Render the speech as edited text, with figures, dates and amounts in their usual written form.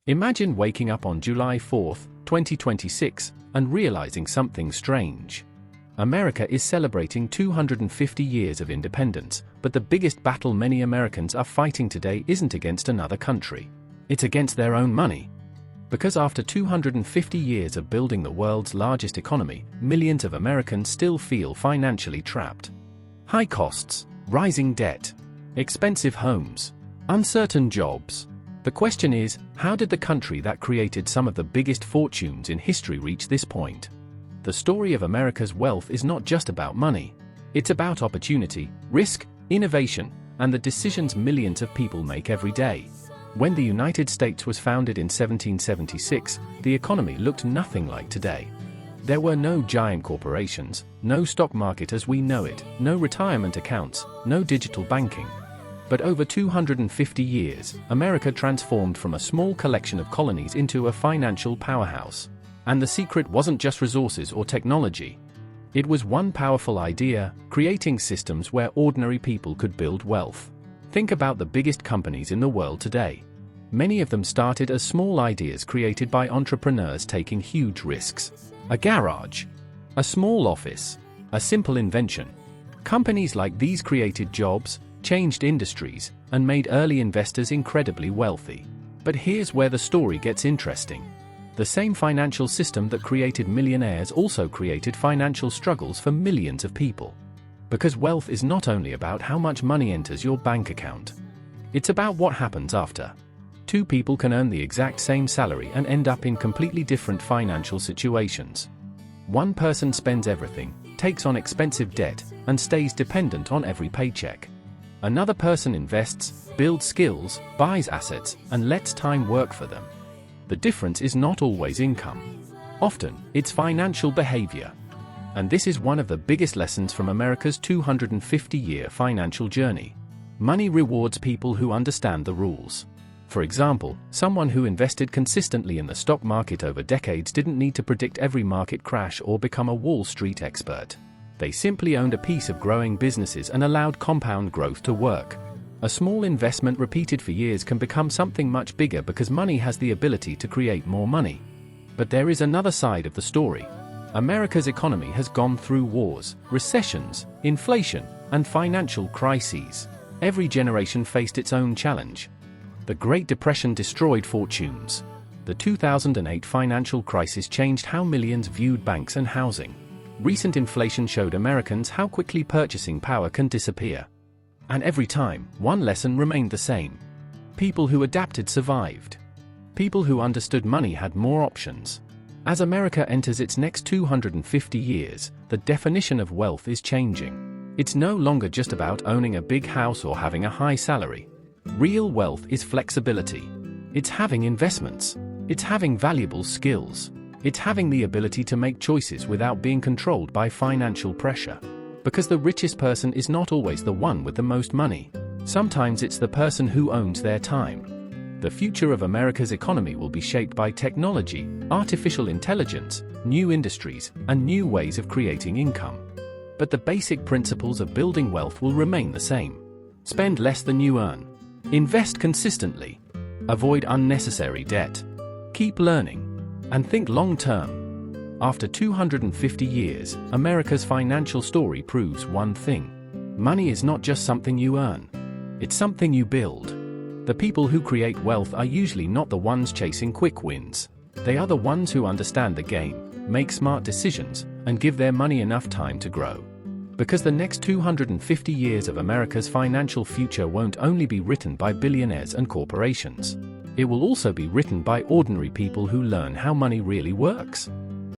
Imagine waking up on July 4, 2026, and realizing something strange. America is celebrating 250 years of independence, but the biggest battle many Americans are fighting today isn't against another country. It's against their own money. Because after 250 years of building the world's largest economy, millions of Americans still feel financially trapped. High costs, rising debt, expensive homes, uncertain jobs. The question is, how did the country that created some of the biggest fortunes in history reach this point? The story of America's wealth is not just about money. It's about opportunity, risk, innovation, and the decisions millions of people make every day. When the United States was founded in 1776, the economy looked nothing like today. There were no giant corporations, no stock market as we know it, no retirement accounts, no digital banking. But over 250 years, America transformed from a small collection of colonies into a financial powerhouse. And the secret wasn't just resources or technology. It was one powerful idea: creating systems where ordinary people could build wealth. Think about the biggest companies in the world today. Many of them started as small ideas created by entrepreneurs taking huge risks. A garage, a small office, a simple invention. Companies like these created jobs, changed industries, and made early investors incredibly wealthy. But here's where the story gets interesting. The same financial system that created millionaires also created financial struggles for millions of people. Because wealth is not only about how much money enters your bank account. It's about what happens after. Two people can earn the exact same salary and end up in completely different financial situations. One person spends everything, takes on expensive debt, and stays dependent on every paycheck. Another person invests, builds skills, buys assets, and lets time work for them. The difference is not always income. Often, it's financial behavior. And this is one of the biggest lessons from America's 250-year financial journey. Money rewards people who understand the rules. For example, someone who invested consistently in the stock market over decades didn't need to predict every market crash or become a Wall Street expert. They simply owned a piece of growing businesses and allowed compound growth to work. A small investment repeated for years can become something much bigger because money has the ability to create more money. But there is another side of the story. America's economy has gone through wars, recessions, inflation, and financial crises. Every generation faced its own challenge. The Great Depression destroyed fortunes. The 2008 financial crisis changed how millions viewed banks and housing. Recent inflation showed Americans how quickly purchasing power can disappear. And every time, one lesson remained the same. People who adapted survived. People who understood money had more options. As America enters its next 250 years, the definition of wealth is changing. It's no longer just about owning a big house or having a high salary. Real wealth is flexibility. It's having investments. It's having valuable skills. It's having the ability to make choices without being controlled by financial pressure. Because the richest person is not always the one with the most money. Sometimes it's the person who owns their time. The future of America's economy will be shaped by technology, artificial intelligence, new industries, and new ways of creating income. But the basic principles of building wealth will remain the same. Spend less than you earn. Invest consistently. Avoid unnecessary debt. Keep learning. And think long-term. After 250 years, America's financial story proves one thing. Money is not just something you earn. It's something you build. The people who create wealth are usually not the ones chasing quick wins. They are the ones who understand the game, make smart decisions, and give their money enough time to grow. Because the next 250 years of America's financial future won't only be written by billionaires and corporations. It will also be written by ordinary people who learn how money really works.